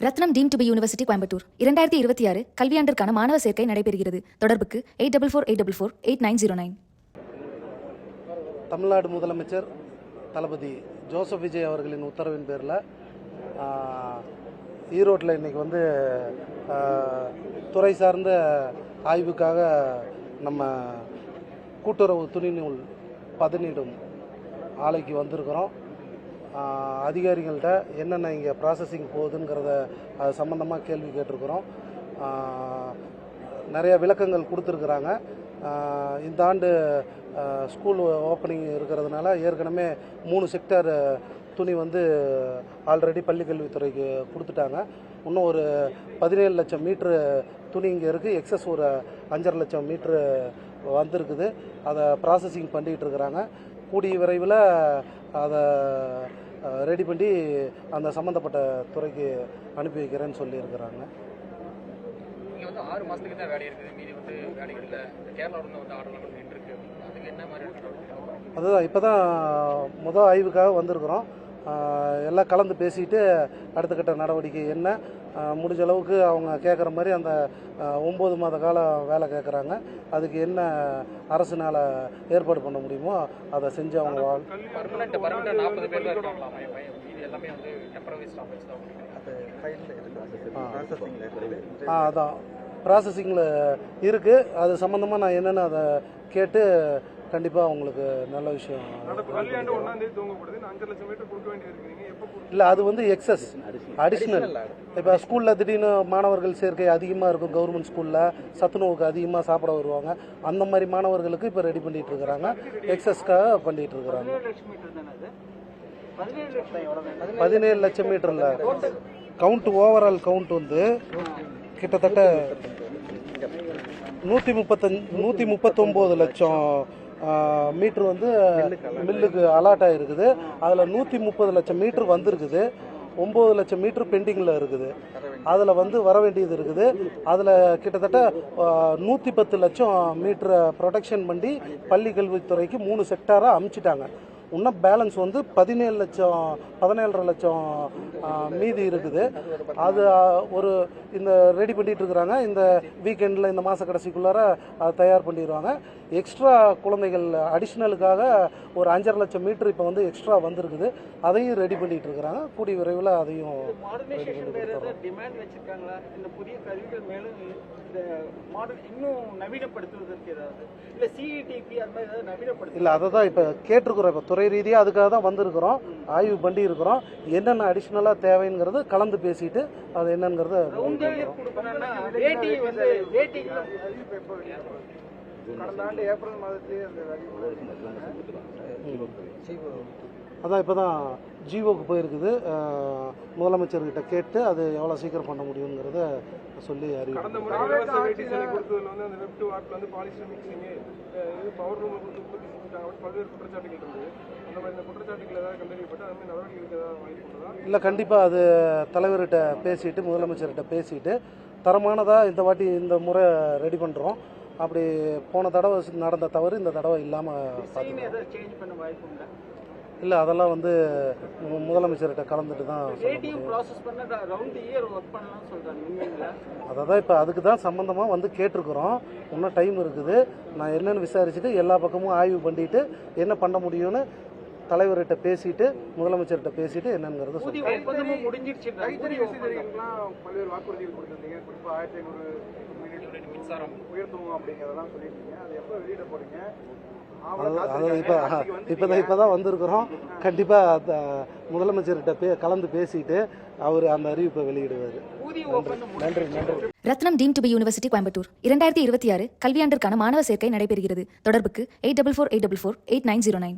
Ratnam deemed to be university Coimbatore 2026 கல்வியாண்டிற்கான மாணவர் சேர்க்கை நடைபெறுகிறது. தொடர்புக்கு 8448448909. தமிழ்நாடு முதலமைச்சர் தளபதி ஜோசப் விஜய் அவர்களின் உத்தரவின் பேரில் ஈரோட்டில் இன்றைக்கி துறை சார்ந்த ஆய்வுக்காக நம்ம கூட்டுறவு துணிநூல் பதனிடும் ஆலைக்கு வந்திருக்கிறோம். அதிகாரிகள்கிட்ட என்னென்ன இங்கே ப்ராசஸிங் போகுதுங்கிறத அது சம்மந்தமாக கேள்வி கேட்டிருக்கிறோம். நிறைய விளக்கங்கள் கொடுத்துருக்குறாங்க. இந்த ஆண்டு ஸ்கூல் ஓப்பனிங் இருக்கிறதுனால ஏற்கனவே 3 செக்டர் துணி ஆல்ரெடி பள்ளிக்கல்வித்துறைக்கு கொடுத்துட்டாங்க. இன்னும் ஒரு 17 லட்சம் மீட்ரு துணி இங்கே இருக்குது. எக்ஸஸ் ஒரு 5.5 லட்சம் மீட்ரு வந்திருக்குது. அதை ப்ராசஸிங் பண்ணிகிட்டு இருக்கிறாங்க. கூடிய விரைவில் அதை ரெடி பண்ணி அந்த சம்மந்தப்பட்ட துறைக்கு அனுப்பி வைக்கிறேன்னு சொல்லியிருக்கிறாங்க. இங்கே 6 மாதத்துக்கு தான் வேலை இருக்குது, மீதி வேலைகள் இல்லை. கேரளாவில் ஆர்டர் நின்றுருக்கு. அதுக்கு என்ன மாதிரி அதுதான் இப்போ தான் ஆய்வுக்காக வந்திருக்கிறோம். எல்லாம் கலந்து பேசிட்டு அடுத்த கட்ட நடவடிக்கை என்ன, முடிஞ்ச அளவுக்கு அவங்க கேட்குற மாதிரி அந்த 9 மாத காலம் வேலை கேட்குறாங்க. அதுக்கு என்ன அரசுனால் ஏற்பாடு பண்ண முடியுமோ அதை செஞ்சு அவங்க அதான் ப்ராசஸிங்கில் இருக்குது. அது சம்மந்தமாக நான் என்னென்னு அதை கேட்டு கண்டிப்பாக உங்களுக்கு நல்ல விஷயம். இல்லை, அது எக்ஸஸ் அடிஷ்னல். இப்போ ஸ்கூலில் திடீர்னு மாணவர்கள் சேர்க்கை அதிகமாக இருக்கும். கவர்மெண்ட் ஸ்கூலில் சத்துணவுக்கு அதிகமாக சாப்பிட வருவாங்க. அந்த மாதிரி மாணவர்களுக்கு இப்போ ரெடி பண்ணிகிட்டு இருக்கிறாங்க. எக்ஸஸ்க்காக பண்ணிகிட்டு இருக்கிறாங்க. 17 லட்சம் மீட்டரில் கவுண்ட், ஓவரால் கவுண்ட் கிட்டத்தட்ட 139 லட்சம் மீட்ரு மில்லுக்கு அலாட் ஆகிருக்குது. அதில் 130 லட்சம் மீட்ரு வந்திருக்குது. 9 லட்சம் மீட்ரு பெண்டிங்கில் இருக்குது. அதில் வர வேண்டியது இருக்குது. அதில் கிட்டத்தட்ட 110 லட்சம் மீட்டரை ப்ரொடெக்ஷன் பண்ணி பள்ளி கல்வித்துறைக்கு 3 செக்டாராக அமுச்சிட்டாங்க. இன்னும் பேலன்ஸ் 17.5 லட்சம் மீதி இருக்குது. அது இந்த ரெடி பண்ணிட்டு இருக்கிறாங்க. இந்த வீக்கெண்டில், இந்த மாத கடைசிக்குள்ளார அதை தயார் பண்ணிடுவாங்க. எக்ஸ்ட்ரா குழந்தைகள் அடிஷ்னலுக்காக ஒரு 5.5 லட்சம் மீட்டர் இப்போ எக்ஸ்ட்ரா வந்திருக்குது. அதையும் ரெடி பண்ணிட்டு இருக்கிறாங்க. கூடிய விரைவில் அதையும் இல்லை, அதை தான் இப்போ கேட்டிருக்கிறோம். இப்போ துறை ரீதியாக அதுக்காக தான் வந்திருக்கிறோம். ஆய்வு பண்ணி இருக்கிறோம். என்னென்ன அடிஷ்னலாக தேவைங்கிறத கலந்து பேசிட்டு அது என்னங்கிறத கடந்த ஆண்டு ஏப்ரல் மாதத்திலேயே அதான் இப்போ தான் ஜிஓக்கு போயிருக்குது. முதலமைச்சர்கிட்ட கேட்டு அது எவ்வளோ சீக்கிரம் பண்ண முடியுங்கிறத சொல்லி அறிவிக்கும். இல்லை, கண்டிப்பாக அது தலைவர்கிட்ட பேசிட்டு, முதலமைச்சர்கிட்ட பேசிட்டு தரமானதாக இந்த வாட்டி இந்த முறை ரெடி பண்ணுறோம். அப்படி போன தடவை நடந்த தவறு இந்த தடவை இல்லாமல் இல்லை, அதெல்லாம் முதலமைச்சர்கிட்ட கலந்துட்டு தான். அதை தான் இப்போ அதுக்கு தான் சம்மந்தமாக கேட்டிருக்கிறோம். இன்னும் டைம் இருக்குது. நான் என்னென்னு விசாரிச்சுட்டு எல்லா பக்கமும் ஆய்வு பண்ணிட்டு என்ன பண்ண முடியும்னு தலைவர்கிட்ட பேசிட்டு, முதலமைச்சர்கிட்ட பேசிட்டு என்னங்கிறத பல்வேறு வாக்குறுதிகள் கொடுத்துருந்தீங்க. குறிப்பாக 1500 மின்சாரம் உயர்த்துவோம் அப்படிங்கிறதெல்லாம் சொல்லியிருந்தீங்க. அது எப்போ வெளியிட போறீங்க? இப்போதான் வந்திருக்கிறோம். கண்டிப்பாக முதலமைச்சர்கிட்ட கலந்து பேசிட்டு அவர் அந்த அறிவிப்பை வெளியிடுவார். நன்றி. Rathinam deemed to be university Coimbatore 2026 கல்வியாண்டிற்கான மாணவர் சேர்க்கை நடைபெறுகிறது. தொடர்புக்கு 8448448909.